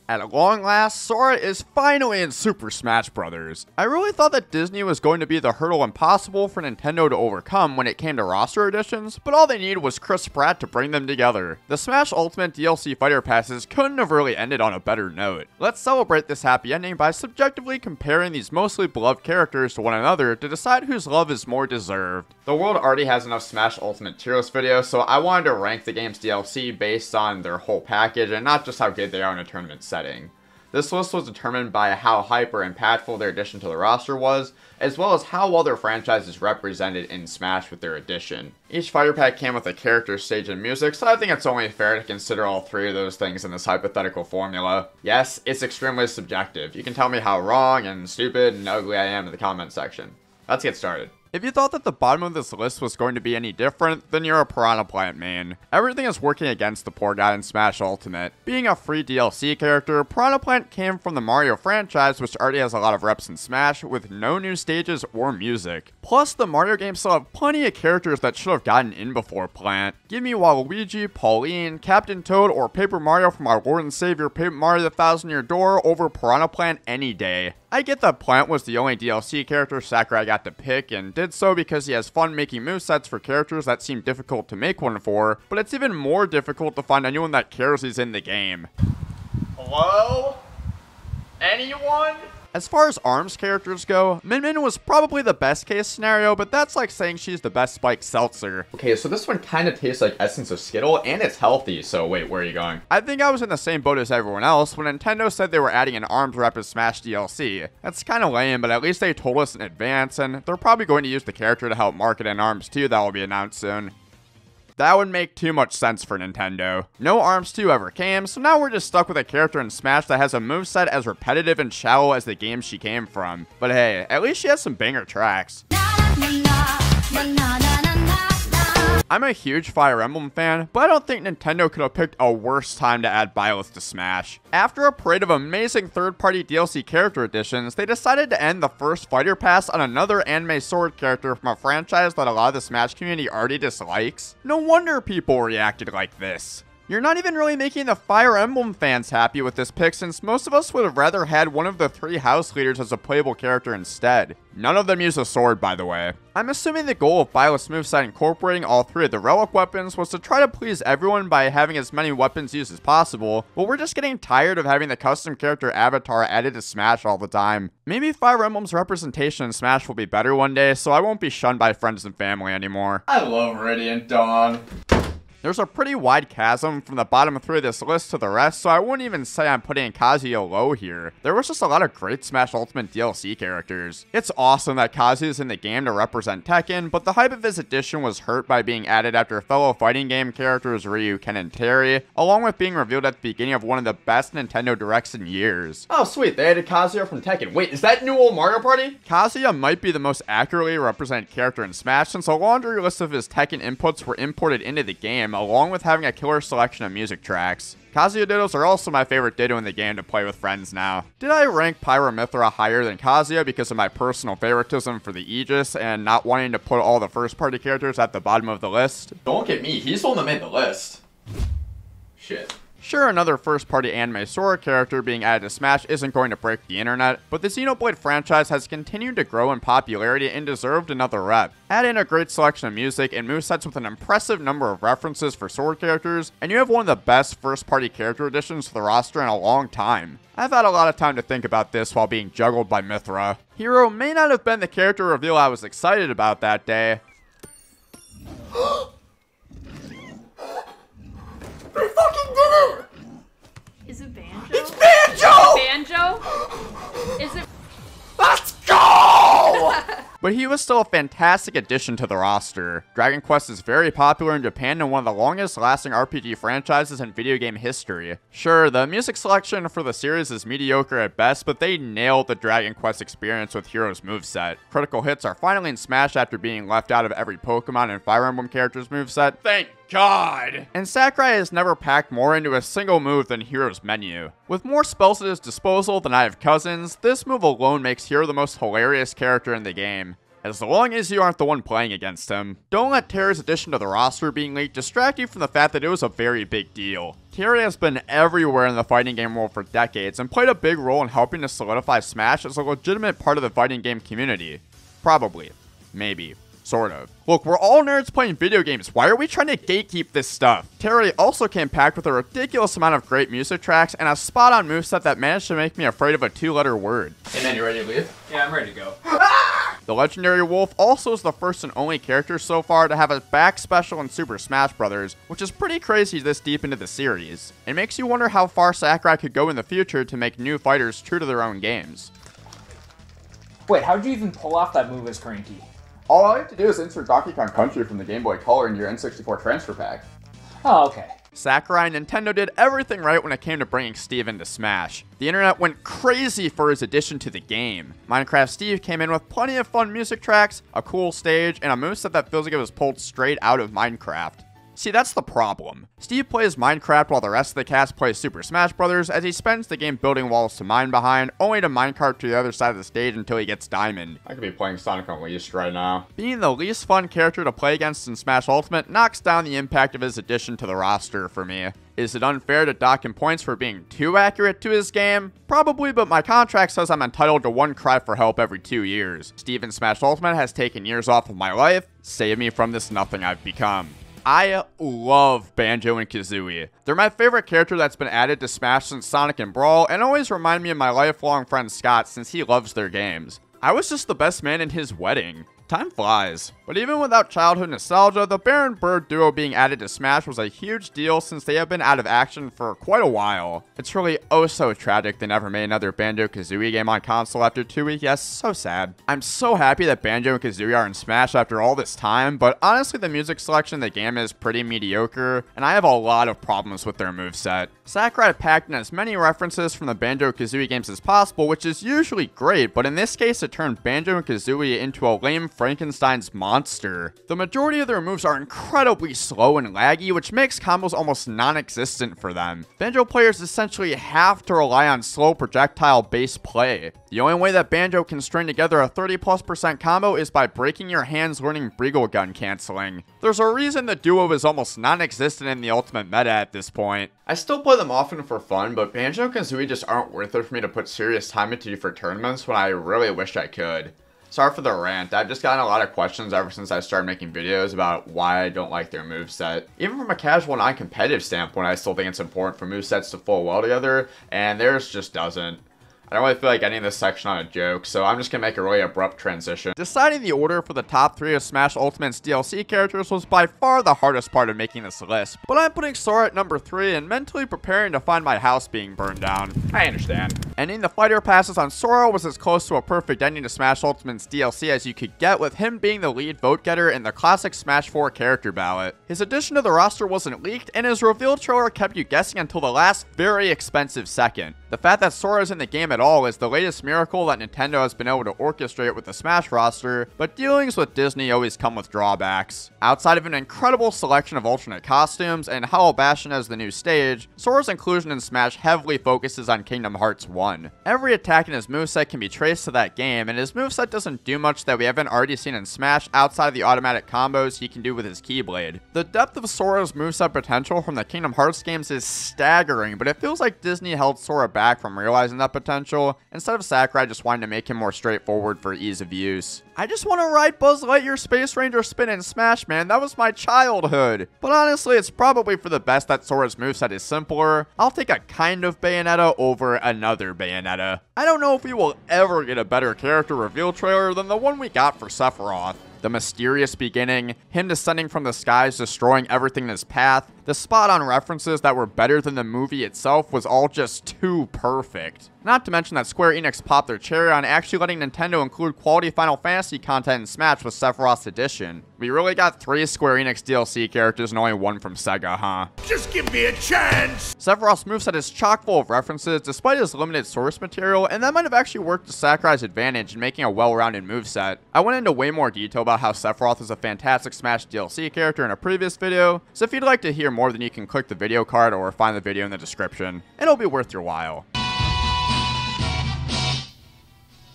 At long last, Sora is finally in Super Smash Bros. I really thought that Disney was going to be the hurdle impossible for Nintendo to overcome when it came to roster additions, but all they needed was Chris Pratt to bring them together. The Smash Ultimate DLC Fighter Passes couldn't have really ended on a better note. Let's celebrate this happy ending by subjectively comparing these mostly beloved characters to one another to decide whose love is more deserved. The world already has enough Smash Ultimate tier list videos, so I wanted to rank the game's DLC based on their whole package and not just how good they are in a tournament setting. This list was determined by how hyper impactful their addition to the roster was, as well as how well their franchise is represented in Smash with their addition. Each fighter pack came with a character, stage, and music, so I think it's only fair to consider all three of those things in this hypothetical formula. Yes, it's extremely subjective. You can tell me how wrong and stupid and ugly I am in the comment section. Let's get started. If you thought that the bottom of this list was going to be any different, then you're a Piranha Plant main. Everything is working against the poor guy in Smash Ultimate. Being a free DLC character, Piranha Plant came from the Mario franchise, which already has a lot of reps in Smash, with no new stages or music. Plus, the Mario games still have plenty of characters that should have gotten in before Plant. Give me Waluigi, Pauline, Captain Toad, or Paper Mario from our Lord and Savior Paper Mario the Thousand Year Door over Piranha Plant any day. I get that Plant was the only DLC character Sakurai got to pick, and did so because he has fun making movesets for characters that seem difficult to make one for, but it's even more difficult to find anyone that cares he's in the game. Hello? Anyone? As far as ARMS characters go, Min Min was probably the best case scenario, but that's like saying she's the best spiked seltzer. Okay, so this one kind of tastes like Essence of Skittle, and it's healthy, so wait, where are you going? I think I was in the same boat as everyone else when Nintendo said they were adding an ARMS rep as Smash DLC. That's kind of lame, but at least they told us in advance, and they're probably going to use the character to help market an ARMS 2 that will be announced soon. That would make too much sense for Nintendo. No ARMS 2 ever came, so now we're just stuck with a character in Smash that has a moveset as repetitive and shallow as the game she came from. But hey, at least she has some banger tracks. I'm a huge Fire Emblem fan, but I don't think Nintendo could have picked a worse time to add Byleth to Smash. After a parade of amazing third-party DLC character additions, they decided to end the first fighter pass on another anime sword character from a franchise that a lot of the Smash community already dislikes. No wonder people reacted like this. You're not even really making the Fire Emblem fans happy with this pick, since most of us would have rather had one of the three house leaders as a playable character instead. None of them use a sword, by the way. I'm assuming the goal of Byleth's moveset incorporating all three of the relic weapons was to try to please everyone by having as many weapons used as possible, but we're just getting tired of having the custom character avatar added to Smash all the time. Maybe Fire Emblem's representation in Smash will be better one day, so I won't be shunned by friends and family anymore. I love Radiant Dawn. There's a pretty wide chasm from the bottom three of this list to the rest, so I wouldn't even say I'm putting Kazuya low here. There was just a lot of great Smash Ultimate DLC characters. It's awesome that Kazuya is in the game to represent Tekken, but the hype of his addition was hurt by being added after fellow fighting game characters Ryu, Ken, and Terry, along with being revealed at the beginning of one of the best Nintendo Directs in years. Oh sweet, they added Kazuya from Tekken. Wait, is that new old Mario Party? Kazuya might be the most accurately represented character in Smash, since a laundry list of his Tekken inputs were imported into the game, along with having a killer selection of music tracks. Kazuya Dittos are also my favorite Ditto in the game to play with friends now. Did I rank Pyramithra higher than Kazuya because of my personal favoritism for the Aegis and not wanting to put all the first party characters at the bottom of the list? Don't look at me, he's the one that made the list. Shit. Sure, another first-party anime Sora character being added to Smash isn't going to break the internet, but the Xenoblade franchise has continued to grow in popularity and deserved another rep. Add in a great selection of music and movesets with an impressive number of references for sword characters, and you have one of the best first-party character additions to the roster in a long time. I've had a lot of time to think about this while being juggled by Mithra. Hero may not have been the character reveal I was excited about that day. They fucking did it! Is it Banjo? It's Banjo! Banjo? Is it? Let's go! But he was still a fantastic addition to the roster. Dragon Quest is very popular in Japan and one of the longest lasting RPG franchises in video game history. Sure, the music selection for the series is mediocre at best, but they nailed the Dragon Quest experience with Hero's moveset. Critical hits are finally in Smash after being left out of every Pokemon and Fire Emblem character's moveset. Thank God! And Sakurai has never packed more into a single move than Hero's menu. With more spells at his disposal than I have cousins, this move alone makes Hero the most hilarious character in the game. as long as you aren't the one playing against him. Don't let Terry's addition to the roster being leaked distract you from the fact that it was a very big deal. Terry has been everywhere in the fighting game world for decades and played a big role in helping to solidify Smash as a legitimate part of the fighting game community. Probably. Maybe. Sort of. Look, we're all nerds playing video games. Why are we trying to gatekeep this stuff? Terry also came packed with a ridiculous amount of great music tracks and a spot-on moveset that managed to make me afraid of a 2-letter word. Hey man, you ready to leave? Yeah, I'm ready to go. The legendary Wolf also is the first and only character so far to have a back special in Super Smash Bros., which is pretty crazy this deep into the series. It makes you wonder how far Sakurai could go in the future to make new fighters true to their own games. Wait, how'd you even pull off that move as Cranky? All I have to do is insert Donkey Kong Country from the Game Boy Color into your N64 transfer pack. Oh, okay. Sakurai and Nintendo did everything right when it came to bringing Steve into Smash. The internet went crazy for his addition to the game. Minecraft Steve came in with plenty of fun music tracks, a cool stage, and a moveset that feels like it was pulled straight out of Minecraft. See, that's the problem. Steve plays Minecraft while the rest of the cast plays Super Smash Bros. As he spends the game building walls to mine behind, only to minecart to the other side of the stage until he gets Diamond. I could be playing Sonic Unleashed right now. Being the least fun character to play against in Smash Ultimate knocks down the impact of his addition to the roster for me. Is it unfair to dock him points for being too accurate to his game? Probably, but my contract says I'm entitled to one cry for help every 2 years. Steve in Smash Ultimate has taken years off of my life. Save me from this nothing I've become. I love Banjo and Kazooie. They're my favorite character that's been added to Smash since Sonic and Brawl, and always remind me of my lifelong friend Scott since he loves their games. I was just the best man in his wedding. Time flies. But even without childhood nostalgia, the Bear and Bird duo being added to Smash was a huge deal since they have been out of action for quite a while. It's really oh so tragic they never made another Banjo-Kazooie game on console after 2 weeks. Yes, so sad. I'm so happy that Banjo and Kazooie are in Smash after all this time, but honestly the music selection in the game is pretty mediocre, and I have a lot of problems with their moveset. Sakurai packed in as many references from the Banjo-Kazooie games as possible, which is usually great, but in this case it turned Banjo and Kazooie into a lame Frankenstein's monster. The majority of their moves are incredibly slow and laggy, which makes combos almost non-existent for them. Banjo players essentially have to rely on slow projectile-based play. The only way that Banjo can string together a 30+% combo is by breaking your hands learning Breagle gun canceling. There's a reason the duo is almost non-existent in the Ultimate meta at this point. I still play them often for fun, but Banjo and Kazooie just aren't worth it for me to put serious time into for tournaments when I really wish I could. Sorry for the rant, I've just gotten a lot of questions ever since I started making videos about why I don't like their moveset. Even from a casual, non-competitive standpoint, I still think it's important for movesets to flow well together, and theirs just doesn't. I don't really feel like ending this section on a joke, so I'm just gonna make a really abrupt transition. Deciding the order for the top 3 of Smash Ultimate's DLC characters was by far the hardest part of making this list, but I'm putting Sora at number 3 and mentally preparing to find my house being burned down. I understand. Ending the fighter passes on Sora was as close to a perfect ending to Smash Ultimate's DLC as you could get, with him being the lead vote getter in the classic Smash 4 character ballot. His addition to the roster wasn't leaked, and his reveal trailer kept you guessing until the last very expensive second. The fact that Sora is in the game at all is the latest miracle that Nintendo has been able to orchestrate with the Smash roster, but dealings with Disney always come with drawbacks. Outside of an incredible selection of alternate costumes and Hollow Bastion as the new stage, Sora's inclusion in Smash heavily focuses on Kingdom Hearts 1. Every attack in his moveset can be traced to that game, and his moveset doesn't do much that we haven't already seen in Smash outside of the automatic combos he can do with his Keyblade. The depth of Sora's moveset potential from the Kingdom Hearts games is staggering, but it feels like Disney held Sora back from realizing that potential, instead of Sakurai just wanting to make him more straightforward for ease of use. I just want to ride Buzz Lightyear Space Ranger spin in Smash, man. That was my childhood. But honestly, it's probably for the best that Sora's moveset is simpler. I'll take a kind of Bayonetta over another Bayonetta. I don't know if we will ever get a better character reveal trailer than the one we got for Sephiroth. The mysterious beginning, him descending from the skies, destroying everything in his path, the spot-on references that were better than the movie itself was all just too perfect. Not to mention that Square Enix popped their cherry on actually letting Nintendo include quality Final Fantasy content in Smash with Sephiroth's edition. We really got 3 Square Enix DLC characters and only 1 from Sega, huh? Just give me a chance! Sephiroth's moveset is chock full of references despite his limited source material, and that might have actually worked to Sakurai's advantage in making a well-rounded moveset. I went into way more detail about how Sephiroth is a fantastic Smash DLC character in a previous video, so if you'd like to hear more, then you can click the video card or find the video in the description. It'll be worth your while.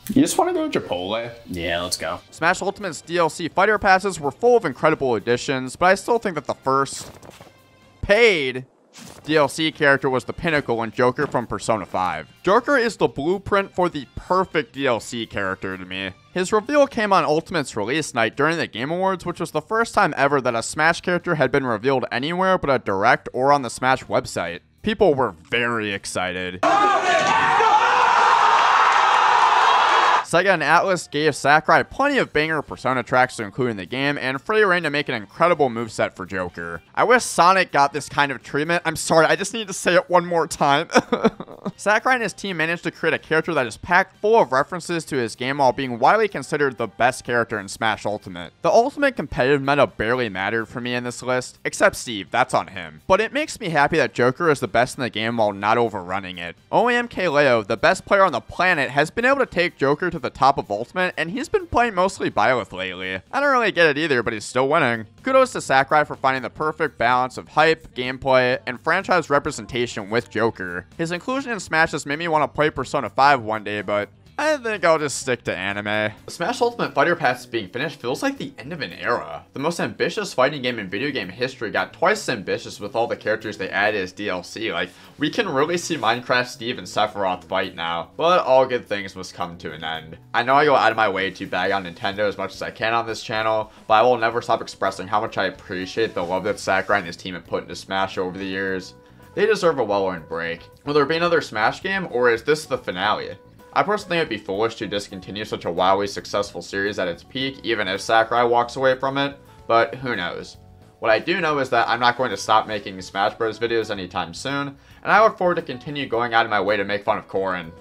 You just want to go to Chipotle? Yeah, let's go. Smash Ultimate's DLC fighter passes were full of incredible additions, but I still think that the first paid DLC character was the pinnacle in Joker from Persona 5. Joker is the blueprint for the perfect DLC character to me. His reveal came on Ultimate's release night during the Game Awards, which was the first time ever that a Smash character had been revealed anywhere but a Direct or on the Smash website. People were very excited. Sega and Atlus gave Sakurai plenty of banger Persona tracks to include in the game, and free reign to make an incredible moveset for Joker. I wish Sonic got this kind of treatment. I'm sorry, I just need to say it one more time. Sakurai and his team managed to create a character that is packed full of references to his game while being widely considered the best character in Smash Ultimate. The Ultimate competitive meta barely mattered for me in this list, except Steve, that's on him. But it makes me happy that Joker is the best in the game while not overrunning it. OAMK Leo, the best player on the planet, has been able to take Joker to the top of Ultimate, and he's been playing mostly Byleth lately. I don't really get it either, but he's still winning. Kudos to Sakurai for finding the perfect balance of hype, gameplay, and franchise representation with Joker. His inclusion in Smash has made me want to play Persona 5 one day, but I think I'll just stick to anime. The Smash Ultimate Fighter Pass being finished feels like the end of an era. The most ambitious fighting game in video game history got twice as ambitious with all the characters they added as DLC. Like, we can really see Minecraft Steve and Sephiroth fight now. But all good things must come to an end. I know I go out of my way to bag on Nintendo as much as I can on this channel, but I will never stop expressing how much I appreciate the love that Sakurai and his team have put into Smash over the years. They deserve a well-earned break. Will there be another Smash game, or is this the finale? I personally think it'd be foolish to discontinue such a wildly successful series at its peak, even if Sakurai walks away from it, but who knows. What I do know is that I'm not going to stop making Smash Bros videos anytime soon, and I look forward to continue going out of my way to make fun of Corrin.